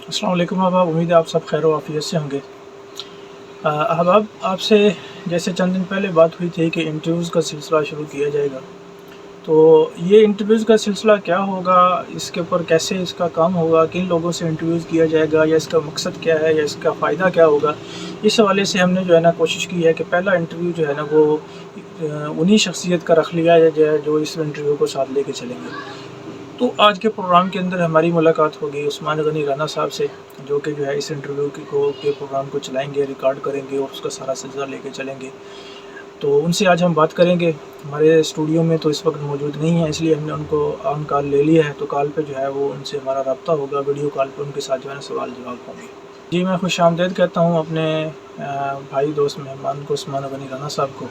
अस्सलाम वालेकुम अहबाब, उम्मीद है आप सब खैर आफियत से होंगे। अहबाब, आपसे जैसे चंद दिन पहले बात हुई थी कि इंटरव्यूज़ का सिलसिला शुरू किया जाएगा। तो ये इंटरव्यूज़ का सिलसिला क्या होगा, इसके ऊपर कैसे इसका काम होगा, किन लोगों से इंटरव्यूज़ किया जाएगा, या इसका मकसद क्या है, या इसका फ़ायदा क्या होगा, इस हवाले से हमने जो है ना कोशिश की है कि पहला इंटरव्यू जो है ना वो उन्हीं शख्सियत का रख लिया जाए जो इस इंटरव्यू को साथ लेके चलेंगे। तो आज के प्रोग्राम के अंदर हमारी मुलाकात होगी उस्मान गनी राना साहब से, जो कि जो है इस इंटरव्यू के प्रोग्राम को चलाएंगे, रिकॉर्ड करेंगे और उसका सारा सिलसिला लेके चलेंगे। तो उनसे आज हम बात करेंगे। हमारे स्टूडियो में तो इस वक्त मौजूद नहीं है, इसलिए हमने उनको ऑन कॉल ले लिया है। तो कॉल पे जो है वो उनसे हमारा रब्ता होगा, वीडियो कॉल पे उनके साथ जो है ना सवाल जवाब होंगे। जी, मैं खुश आमदेद कहता हूँ अपने भाई दोस्त मेहमान को, उस्मान गनी राना साहब को।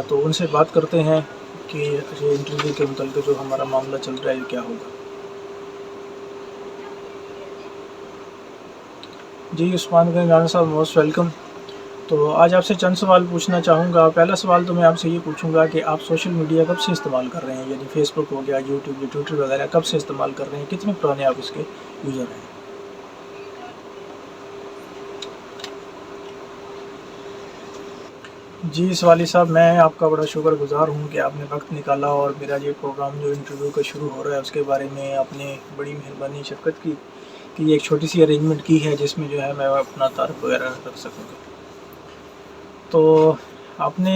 तो उनसे बात करते हैं कि ये इंटरव्यू के मुतल्लिक़ जो हमारा मामला चल रहा है ये क्या होगा। जी, उस्मान गनी राना साहब, मोस्ट वेलकम। तो आज आपसे चंद सवाल पूछना चाहूँगा। पहला सवाल तो मैं आपसे ये पूछूँगा कि आप सोशल मीडिया कब से इस्तेमाल कर रहे हैं, यानी फ़ेसबुक हो गया, यूट्यूब या ट्विटर वगैरह कब से इस्तेमाल कर रहे हैं? कितने पुराने आप इसके यूज़र हैं? जी, इस वाली साहब, मैं आपका बड़ा शुक्रगुज़ार हूँ कि आपने वक्त निकाला और मेरा ये प्रोग्राम जो इंटरव्यू का शुरू हो रहा है उसके बारे में आपने बड़ी मेहरबानी शफ़क़त की कि ये एक छोटी सी अरेंजमेंट की है जिसमें जो है मैं अपना तारुफ़ वगैरह रख सकूँगा। तो आपने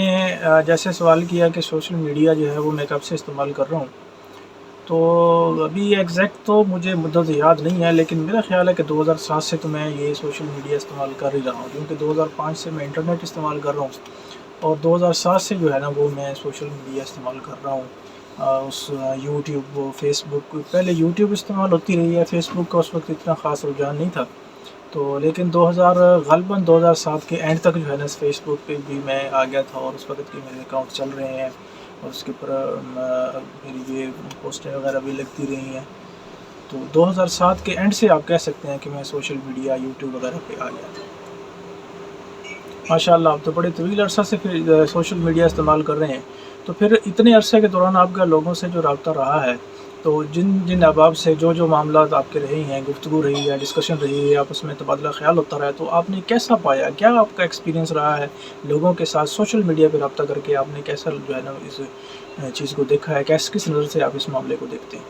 जैसे सवाल किया कि सोशल मीडिया जो है वो मैं कब से इस्तेमाल कर रहा हूँ, तो अभी एग्जैक्ट तो मुझे मुद्दत याद नहीं है, लेकिन मेरा ख़्याल है कि 2007 से तो मैं ये सोशल मीडिया इस्तेमाल कर ही रहा हूँ, क्योंकि 2005 से मैं इंटरनेट इस्तेमाल कर रहा हूँ और 2007 से जो है ना वो मैं सोशल मीडिया इस्तेमाल कर रहा हूँ। उस यूट्यूब, फेसबुक, पहले यूट्यूब इस्तेमाल होती रही है, फेसबुक का उस वक्त इतना ख़ास रुझान नहीं था। तो लेकिन 2000 ग़ालिबन 2007 के एंड तक जो है ना फेसबुक पे भी मैं आ गया था और उस वक्त के मेरे अकाउंट चल रहे हैं और उसके ऊपर मेरी ये पोस्टें वगैरह भी लगती रही हैं। तो 2007 के एंड से आप कह सकते हैं कि मैं सोशल मीडिया, यूट्यूब वगैरह पे आ गया था। माशाअल्लाह, आप तो बड़े तवील अरसा से फिर सोशल मीडिया इस्तेमाल कर रहे हैं। तो फिर इतने अरसे के दौरान आपका लोगों से जो राब्ता रहा है, तो जिन जिन अहबाब से जो मामलात आपके रहे हैं, गुफ्तगू रही है, डिस्कशन रही है, आपस में तबादला ख़्याल होता रहा है, तो आपने कैसा पाया? क्या आपका एक्सपीरियंस रहा है लोगों के साथ सोशल मीडिया पे राब्ता करके? आपने कैसा जो है ना इस चीज़ को देखा है? किस नज़र से आप इस मामले को देखते हैं?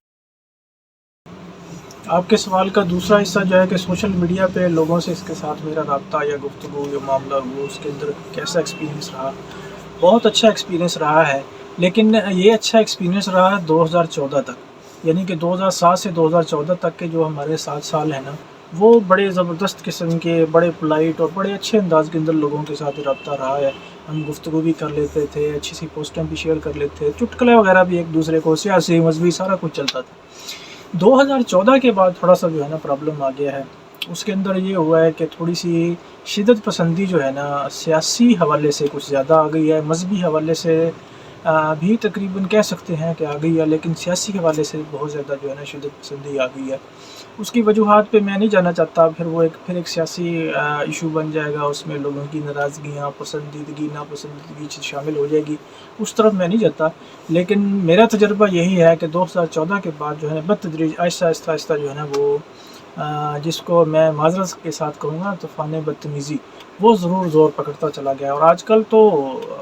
आपके सवाल का दूसरा हिस्सा जो है कि सोशल मीडिया पे लोगों से इसके साथ मेरा राब्ता या गुफ्तगू या मामला, वो उसके अंदर कैसा एक्सपीरियंस रहा? बहुत अच्छा एक्सपीरियंस रहा है, लेकिन ये अच्छा एक्सपीरियंस रहा है 2014 तक। यानी कि 2007 से 2014 तक के जो हमारे 7 साल हैं ना, वो बड़े ज़बरदस्त किस्म के, बड़े पोलाइट और बड़े अच्छे अंदाज़ के अंदर लोगों के साथ रब्ता रहा है। हम गुफ्तगू भी कर लेते थे, अच्छी सी पोस्टें भी शेयर कर लेते थे, चुटकुले वगैरह भी एक दूसरे को, सियासी, मज़हबी सारा कुछ चलता था। 2014 के बाद थोड़ा-सा जो है ना प्रॉब्लम आ गया है। उसके अंदर ये हुआ है कि थोड़ी-सी शिद्दत पसंदी जो है ना सियासी हवाले से कुछ ज़्यादा आ गई है, मज़हबी हवाले से भी तकरीबन कह सकते हैं कि आ गई है, लेकिन सियासी हवाले से बहुत ज़्यादा जो है ना शिद्दत पसंदी आ गई है। उसकी वजूहात पे मैं नहीं जाना चाहता, फिर एक सियासी इशू बन जाएगा, उसमें लोगों की नाराज़गियाँ, पसंदीदगी, नापसंदीदगी चीज़ शामिल हो जाएगी, उस तरफ मैं नहीं जाता। लेकिन मेरा तजुर्बा यही है कि 2014 के बाद जो है बतदरीज आहिस्ता-आहिस्ता जो है ना वो जिसको मैं माज़रत के साथ कहूँगा तूफ़ान बदतमीज़ी, वो ज़रूर ज़ोर पकड़ता चला गया और आजकल तो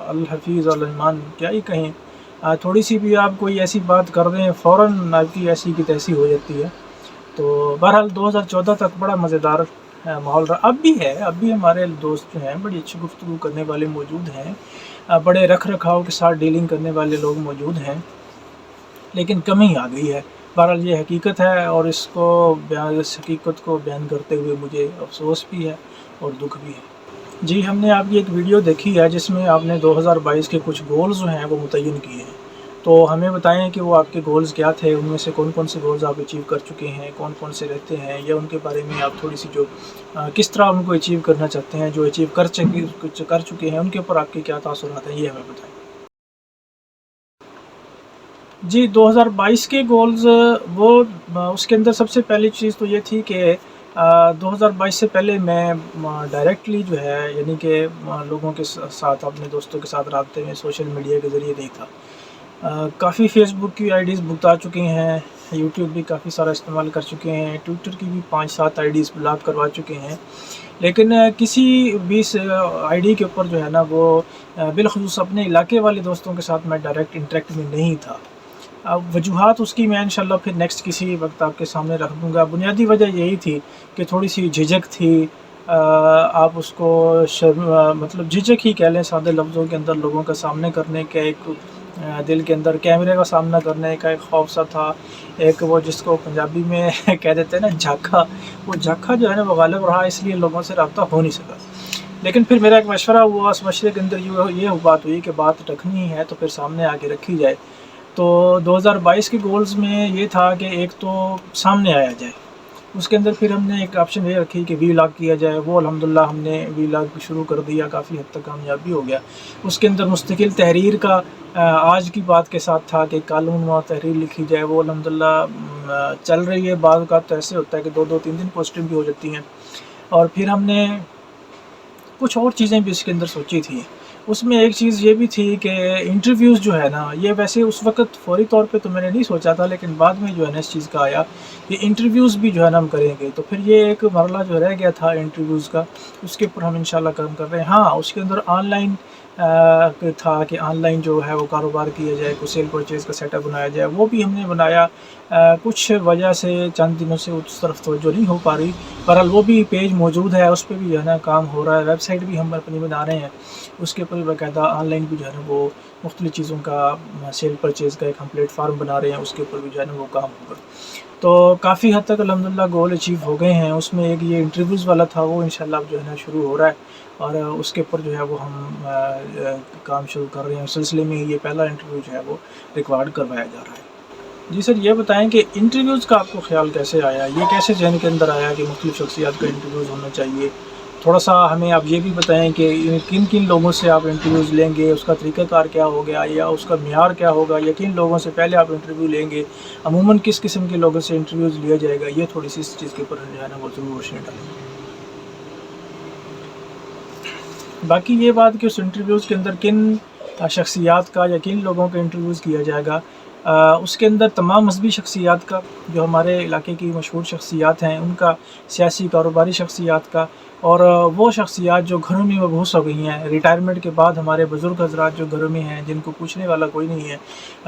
अल हफ़ीज़ अल ईमान क्या ही कहें। थोड़ी-सी भी आप कोई ऐसी बात कर दें, फ़ौरन आपकी ऐसी की तैसी हो जाती है। तो बहरहाल 2014 तक बड़ा मज़ेदार माहौल रहा। अब भी है, अब भी हमारे दोस्त जो हैं बड़ी अच्छी गुफ्तगू करने वाले मौजूद हैं, बड़े रख-रखाव के साथ डीलिंग करने वाले लोग मौजूद हैं, लेकिन कमी आ गई है। बहरहाल ये हकीकत है और इस हकीकत को बयान करते हुए मुझे अफ़सोस भी है और दुःख भी है। जी, हमने आपकी एक वीडियो देखी है जिसमें आपने 2022 के कुछ गोल्स जो हैं वो मुतय्यन किए हैं। तो हमें बताएँ कि वो आपके गोल्स क्या थे? उनमें से कौन-कौन से गोल्स आप अचीव कर चुके हैं? कौन-कौन से रहते हैं? या उनके बारे में आप थोड़ी-सी जो किस तरह उनको अचीव करना चाहते हैं? जो अचीव कर चुके हैं, उनके ऊपर आपके क्या तासुरात हैं? ये हमें बताएँ। जी, 2022 के गोल्स वो उसके अंदर सबसे पहली चीज़ तो ये थी कि 2022 से पहले मैं डायरेक्टली जो है यानी कि लोगों के साथ, अपने दोस्तों के साथ राब्ते में सोशल मीडिया के ज़रिए नहीं था। काफ़ी फ़ेसबुक की आईडीज़ भुगता चुके हैं, यूट्यूब भी काफ़ी सारा इस्तेमाल कर चुके हैं, ट्विटर की भी 5-7 आईडीज़ ब्लॉक करवा चुके हैं। लेकिन किसी भी आईडी के ऊपर जो है ना वो बिलख़ुसूस अपने इलाके वाले दोस्तों के साथ मैं डायरेक्ट इंटरेक्ट में नहीं था। अब वजूहात उसकी मैं इंशाल्लाह फिर नेक्स्ट किसी वक्त आपके सामने रख दूँगा। बुनियादी वजह यही थी कि थोड़ी सी झिझक थी। आप उसको मतलब झिझक ही कह लें सादे लफ्ज़ों के अंदर लोगों का सामने करने का एक दिल के अंदर कैमरे का सामना करने का एक खौफ सा था। एक वो जिसको पंजाबी में कह देते हैं ना झाका, वो झाका जो है ना वो गालिब रहा, इसलिए लोगों से रब्ता हो नहीं सका। लेकिन फिर मेरा एक मशवरा हुआ, उस मशवरे के अंदर ये बात हुई कि बात रखनी है तो फिर सामने आके रखी जाए। तो 2022 के गोल्स में ये था कि एक तो सामने आया जाए, उसके अंदर फिर हमने एक ऑप्शन ये रखी कि वीलॉग किया जाए। वो अल्हम्दुलिल्लाह हमने वीलॉग शुरू कर दिया, काफ़ी हद तक कामयाबी हो गया। उसके अंदर मुस्तकिल तहरीर का आज की बात के साथ था कि कानून व तहरीर लिखी जाए, वो अल्हम्दुलिल्लाह चल रही है। बाद का तो ऐसे होता है कि 2-2 3-3 पोस्टें भी हो जाती हैं। और फिर हमने कुछ और चीज़ें भी इसके अंदर सोची थी। उसमें एक चीज़ ये भी थी कि इंटरव्यूज़ जो है ना, ये वैसे उस वक़्त फ़ौरी तौर पे तो मैंने नहीं सोचा था, लेकिन बाद में जो है ना इस चीज़ का आया कि इंटरव्यूज़ भी जो है ना हम करेंगे। तो फिर ये एक मरला जो रह गया था इंटरव्यूज़ का, उसके ऊपर हम इंशाल्लाह काम कर रहे हैं। हाँ, उसके अंदर ऑनलाइन था कि ऑनलाइन जो है वो कारोबार किया जाए, कोई सेल परचेज़ का सेटअप बनाया जाए, वो भी हमने बनाया। कुछ वजह से चंद दिनों से उस तरफ तवज्जो नहीं हो पा रही। बहरहाल वो भी पेज मौजूद है, उस पे भी जो है ना काम हो रहा है। वेबसाइट भी हम अपनी बना रहे हैं, उसके ऊपर भी बाकायदा ऑनलाइन भी जो है ना वो मुख्तलिफ़ चीज़ों का सेल परचेज़ का एक हम प्लेटफार्म बना रहे हैं, उसके ऊपर भी जो है ना वो काम होगा। तो काफ़ी हद तक अल्हम्दुलिल्लाह गोल अचीव हो गए हैं। उसमें एक ये इंटरव्यूज़ वाला था, वो इंशाल्लाह अब जो है ना शुरू हो रहा है और उसके ऊपर जो है वो हम काम शुरू कर रहे हैं। उस सिलसिले में ये पहला इंटरव्यू जो है वो रिकॉर्ड करवाया जा रहा है। जी सर, ये बताएँ कि इंटरव्यूज़ का आपको ख़्याल कैसे आया? ये कैसे ज़हन के अंदर आया कि मुख्तलिफ़ शख्सियात का इंटरव्यूज़ होना चाहिए? थोड़ा-सा हमें आप ये भी बताएँ कि किन-किन लोगों से आप इंटरव्यूज़ लेंगे, उसका तरीक़ाकार क्या होगा या उसका मियार क्या होगा, या किन लोगों से पहले आप इंटरव्यू लेंगे? अमूमन किस किस्म के लोगों से इंटरव्यूज़ लिया जाएगा? ये थोड़ी-सी इस चीज़ के ऊपर जो है ना वो ज़रूर रोशनी डालें। बाकी ये बात कि उस इंटरव्यूज़ के अंदर किन शख्सियात का या किन लोगों का इंटरव्यूज़ किया जाएगा, उसके अंदर तमाम मज़हबी शख्सियात का, जो हमारे इलाके की मशहूर शख्सियात हैं उनका, सियासी कारोबारी शख्सियात का, और वो शख्सियात जो घरों में मबूस हो गई हैं, रिटायरमेंट के बाद हमारे बुज़ुर्ग हज़रात जो घरों में हैं, जिनको पूछने वाला कोई नहीं है,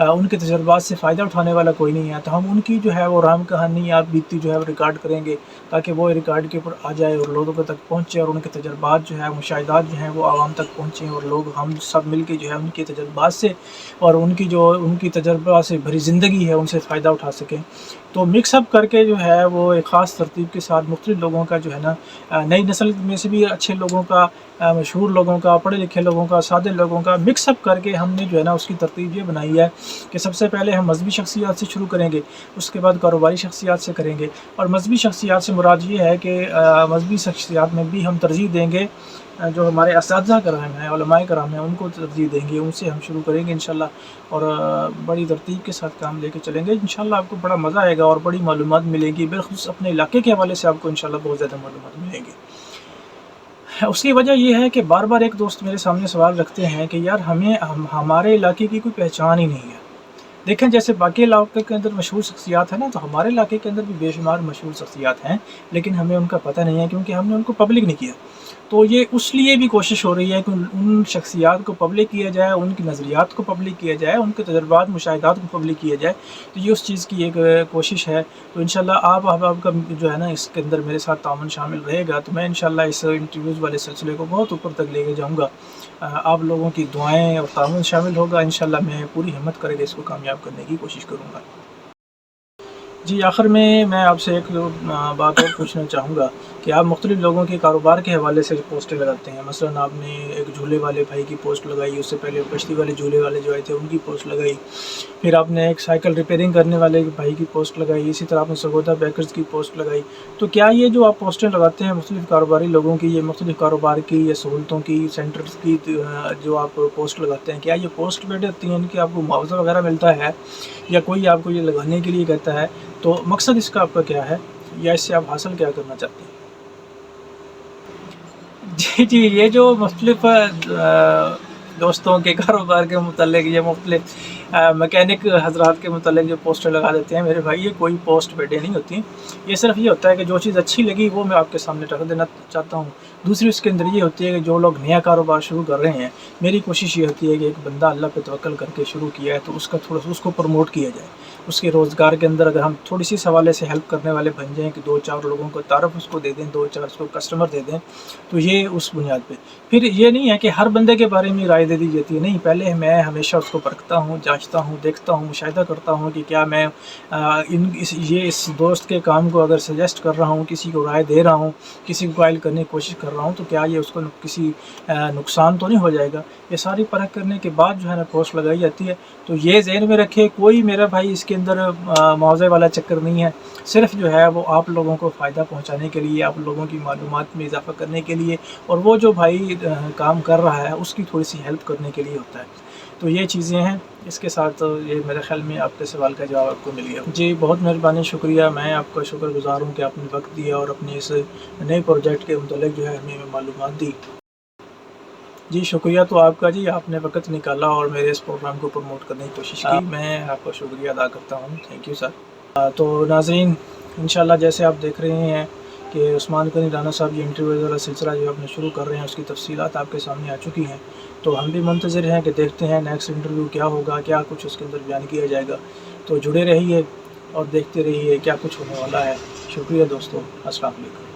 उनके तजुर्बात से फ़ायदा उठाने वाला कोई नहीं है, तो हम उनकी जो है वो राम कहानी या बीती जो है वो रिकॉर्ड करेंगे, ताकि वो रिकॉर्ड के ऊपर आ जाए और लोगों तक पहुँचे और उनके तजुर्बात जो है, मुशाहिदात जो हैं वो आवाम तक पहुँचें और लोग हम सब मिल के जो है उनके तजुर्बात से और उनकी तजुर्बा से भरी ज़िंदगी है उनसे फ़ायदा उठा सकें। तो मिक्स अप करके जो है वो एक ख़ास तरतीब के साथ मुख्तलिफ़ लोगों का जो है ना, नई नस्ल में से भी अच्छे लोगों का, मशहूर लोगों का, पढ़े लिखे लोगों का, सादे लोगों का मिक्स अप करके हमने जो है ना उसकी तरतीब ये बनाई है कि सबसे पहले हम मज़हबी शख्सियात से शुरू करेंगे, उसके बाद कारोबारी शख्सियात से करेंगे। और मज़हबी शख्सियात से मुराद ये है कि मज़हबी शख्सियात में भी हम तरजीह देंगे जो हमारे असातिज़ा कराम हैं, उलमाए कराम हैं, उनको तरजीह देंगे, उनसे हम शुरू करेंगे इंशाल्लाह। और बड़ी तरतीब के साथ काम लेके चलेंगे इंशाल्लाह। आपको बड़ा मज़ा आएगा और बड़ी मालूमात मिलेंगी, बिलख़ुसूस अपने इलाके के हवाले से आपको इंशाल्लाह बहुत ज़्यादा मालूमात मिलेंगी। उसकी वजह ये है कि बार बार एक दोस्त मेरे सामने सवाल रखते हैं कि यार हमारे इलाके की कोई पहचान ही नहीं है। देखें, जैसे बाकी इलाके के अंदर मशहूर शख्सियात हैं ना, तो हमारे इलाके के अंदर भी बेशुमार मशहूर शख्सियात हैं, लेकिन हमें उनका पता नहीं है क्योंकि हमने उनको पब्लिक नहीं किया। तो ये उस लिए भी कोशिश हो रही है कि उन शख्सियात को पब्लिक किया जाए, उनकी नज़रियात को पब्लिक किया जाए, उनके तजुर्बात मुशाहिदात को पब्लिक किया जाए। तो ये उस चीज़ की एक कोशिश है। तो इंशाल्लाह आपका जो है ना इसके अंदर मेरे साथ ताउन शामिल रहेगा, तो मैं इंशाल्लाह इस इंटरव्यूज़ वाले सिलसिले को बहुत ऊपर तक लेके जाऊँगा। आप लोगों की दुआएँ और ताउन शामिल होगा इंशाल्लाह। मैं पूरी हिम्मत करके इसको कामयाब करने की कोशिश करूँगा। जी, आखिर में मैं आपसे एक बात और पूछना चाहूँगा कि आप मुख्तलिफ़ लोगों के कारोबार के हवाले से पोस्टें लगाते हैं। मसलन आपने एक झूले वाले भाई की पोस्ट लगाई, उससे पहले कश्ती वाले झूले वाले जो आए थे उनकी पोस्ट लगाई, फिर आपने एक साइकिल रिपेयरिंग करने वाले भाई की पोस्ट लगाई, इसी तरह आपने सगोदा बेकर्स की पोस्ट लगाई। तो क्या ये जो आप पोस्टें लगाते हैं मुख्तलिफ़ कारोबारी लोगों की, ये मुख्तलिफ़ कारोबार की या सहूलतों की, सेंटर्स की, जो आप पोस्ट लगाते हैं, क्या ये पोस्ट पेड होती हैं, इनकी आपको मुआवजा वगैरह मिलता है या कोई आपको ये लगाने के लिए कहता है? तो मकसद इसका आपका क्या है या इससे आप हासिल क्या करना चाहते हैं? जी, जी, ये जो मुख्तलिफ़ दोस्तों के कारोबार के मुतल्लिक़ ये मुख्तलिफ़ मैकेनिक हजरात के मतलब जो पोस्टर लगा देते हैं, मेरे भाई ये कोई पोस्ट पे डे नहीं होती। ये सिर्फ ये होता है कि जो चीज़ अच्छी लगी वो मैं आपके सामने रख देना चाहता हूँ। दूसरी उसके अंदर ये होती है कि जो लोग नया कारोबार शुरू कर रहे हैं, मेरी कोशिश ये होती है कि एक बंदा अल्लाह पे तवक्कल करके शुरू किया है तो उसका थोड़ा सा उसको प्रमोट किया जाए। उसके रोज़गार के अंदर अगर हम थोड़ी सी हवाले से हेल्प करने वाले बन जाएँ कि 2-4 लोगों को तारफ़ उसको दे दें, 2-4 उसको कस्टमर दे दें, तो ये उस बुनियाद पे। फिर ये नहीं है कि हर बंदे के बारे में राय दे दी जाती है, नहीं, पहले मैं हमेशा उसको परखता हूँ, जाँचता हूँ, देखता हूँ, मुशाहिदा करता हूँ कि क्या मैं इस दोस्त के काम को अगर सजेस्ट कर रहा हूँ, किसी को राय दे रहा हूँ, किसी को कायल करने की कोशिश कर रहा हूँ, तो क्या ये उसको किसी नुकसान तो नहीं हो जाएगा। ये सारी परख करने के बाद जो है ना पोस्ट लगाई जाती है। तो ये ज़हन में रखे, कोई मेरा भाई इसके अंदर मुआवजे वाला चक्कर नहीं है। सिर्फ जो है वो आप लोगों को फ़ायदा पहुंचाने के लिए, आप लोगों की मालूमात में इजाफ़ा करने के लिए, और वो जो भाई काम कर रहा है उसकी थोड़ी सी हेल्प करने के लिए होता है। तो ये चीज़ें हैं। इसके साथ ये मेरे ख़्याल में आपके सवाल का जवाब आपको मिल गया। जी, बहुत मेहरबानी, शुक्रिया। मैं आपका शुक्रगुज़ार हूँ कि आपने वक्त दिया और अपने इस नए प्रोजेक्ट के मुतल्लिक़ जो है हमें मालूमात दी। जी, शुक्रिया तो आपका जी, आपने वक़्त निकाला और मेरे इस प्रोग्राम को प्रमोट करने की कोशिश की। मैं आपका शुक्रिया अदा करता हूँ। Thank you sir. तो नाज़रीन, इंशाल्लाह जैसे आप देख रहे हैं कि उस्मान गनी राना साहब ये इंटरव्यू वाला सिलसिला जो अपने शुरू कर रहे हैं, उसकी तफ़सीलात आपके सामने आ चुकी हैं। तो हम भी मुंतज़िर हैं कि देखते हैं नेक्स्ट इंटरव्यू क्या होगा, क्या कुछ उसके अंदर बयान किया जाएगा। तो जुड़े रहिए और देखते रहिए क्या कुछ होने वाला है। शुक्रिया दोस्तों, अस्सलाम वालेकुम।